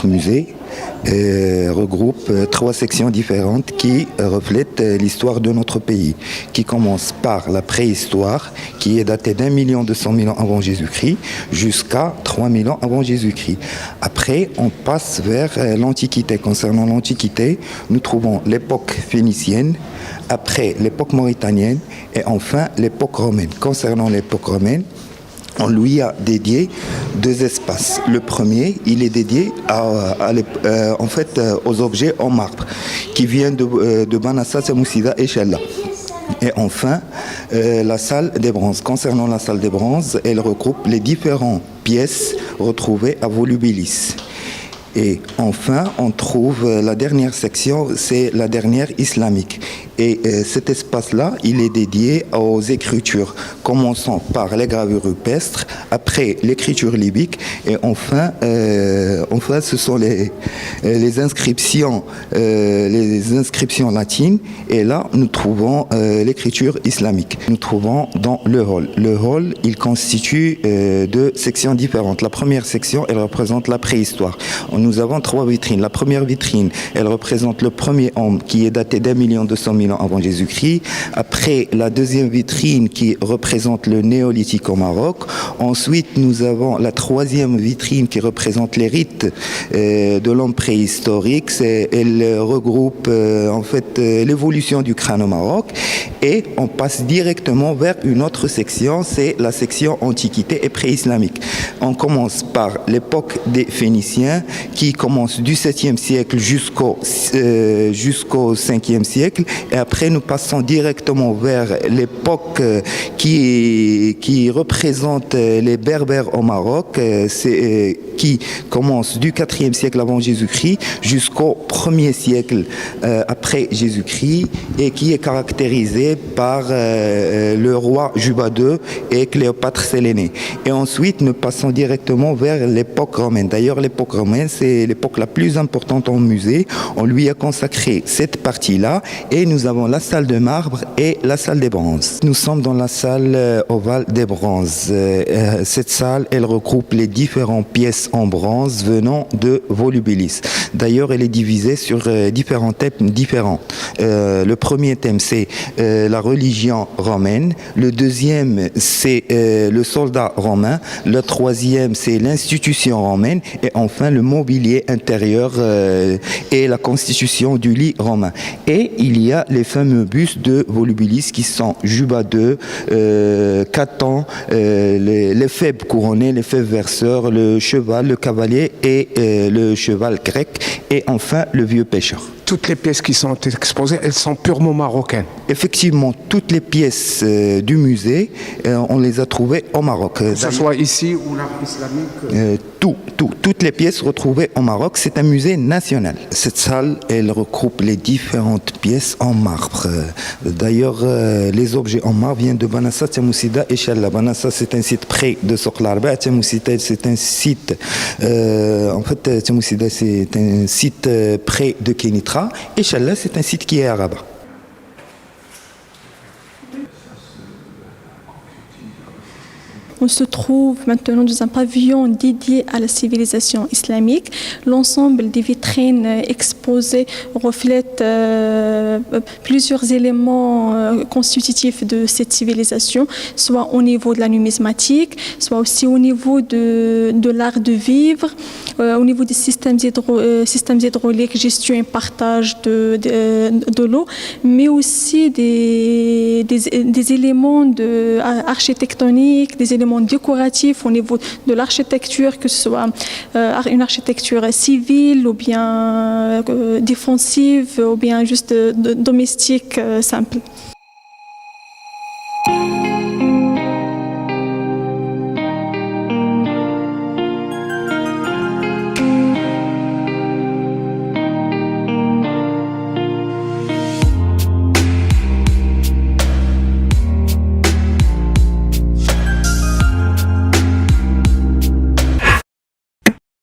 notre musée regroupe 3 sections différentes qui reflètent l'histoire de notre pays, qui commence par la préhistoire, qui est datée d'1 200 000 ans avant Jésus-Christ, jusqu'à 3000 ans avant Jésus-Christ. Après, on passe vers l'Antiquité. Concernant l'Antiquité, nous trouvons l'époque phénicienne, après l'époque mauritanienne et enfin l'époque romaine. Concernant l'époque romaine, on lui a dédié 2 espaces. Le premier, il est dédié aux objets en marbre qui viennent de Banassa, Tchamousida et Chella. Et enfin, la salle des bronzes. Concernant la salle des bronzes, elle regroupe les différentes pièces retrouvées à Volubilis. Et enfin, on trouve la dernière section, c'est la dernière islamique. Et cet espace-là, il est dédié aux écritures, commençant par les gravures rupestres, après l'écriture libyque, et enfin ce sont les inscriptions latines. Et là, nous trouvons l'écriture islamique. Nous trouvons dans le hall. Le hall, il constitue 2 sections différentes. La première section, elle représente la préhistoire. Nous avons 3 vitrines. La première vitrine, elle représente le premier homme qui est daté d'1 200 000 ans avant Jésus-Christ. Après, la deuxième vitrine qui représente le néolithique au Maroc. Ensuite, nous avons la troisième vitrine qui représente les rites de l'homme préhistorique. Elle regroupe l'évolution du crâne au Maroc. Et on passe directement vers une autre section, c'est la section Antiquité et pré-islamique. On commence par l'époque des Phéniciens qui commence du 7e siècle jusqu'au 5e siècle. Et après, nous passons directement vers l'époque qui représente les Berbères au Maroc, qui commence du 4e siècle avant Jésus-Christ jusqu'au 1er siècle après Jésus-Christ et qui est caractérisé par le roi Juba II et Cléopâtre Sélénée. Et ensuite, nous passons directement vers l'époque romaine. D'ailleurs, l'époque romaine, c'est l'époque la plus importante en musée. On lui a consacré cette partie-là et nous avons la salle de marbre et la salle des bronzes. Nous sommes dans la salle ovale des bronzes. Cette salle, elle regroupe les différentes pièces en bronze venant de Volubilis. D'ailleurs, elle est divisée sur différents thèmes différents. Le premier thème, c'est la religion romaine. Le deuxième, c'est le soldat romain. Le troisième, c'est l'institution romaine. Et enfin, le mobilier intérieur et la constitution du lit romain. Et il y a les fameux bustes de Volubilis qui sont Juba II, Caton, les fèves couronnés, les fèves verseurs, le cheval, le cavalier et le cheval grec. Et enfin, le vieux pêcheur. Toutes les pièces qui sont exposées, elles sont purement marocaines. Effectivement, toutes les pièces du musée, on les a trouvées au Maroc. Que ce soit ici ou l'art islamique toutes les pièces retrouvées au Maroc, c'est un musée national. Cette salle, elle regroupe les différentes pièces en marbre. D'ailleurs, les objets en marbre viennent de Banassa, Tchamousida et Chella. Banassa, c'est un site près de Soklarba. Tchamousida, c'est un site... Tchamousida, c'est un site près de Kenitra. Et Chella, c'est un site qui est à Rabat. On se trouve maintenant dans un pavillon dédié à la civilisation islamique. L'ensemble des vitrines exposées reflète plusieurs éléments constitutifs de cette civilisation, soit au niveau de la numismatique, soit aussi au niveau de l'art de vivre, au niveau des systèmes hydrauliques, gestion et partage de l'eau, mais aussi des éléments architectoniques, des éléments décoratifs au niveau de l'architecture, que ce soit une architecture civile ou bien défensive ou bien juste domestique simple.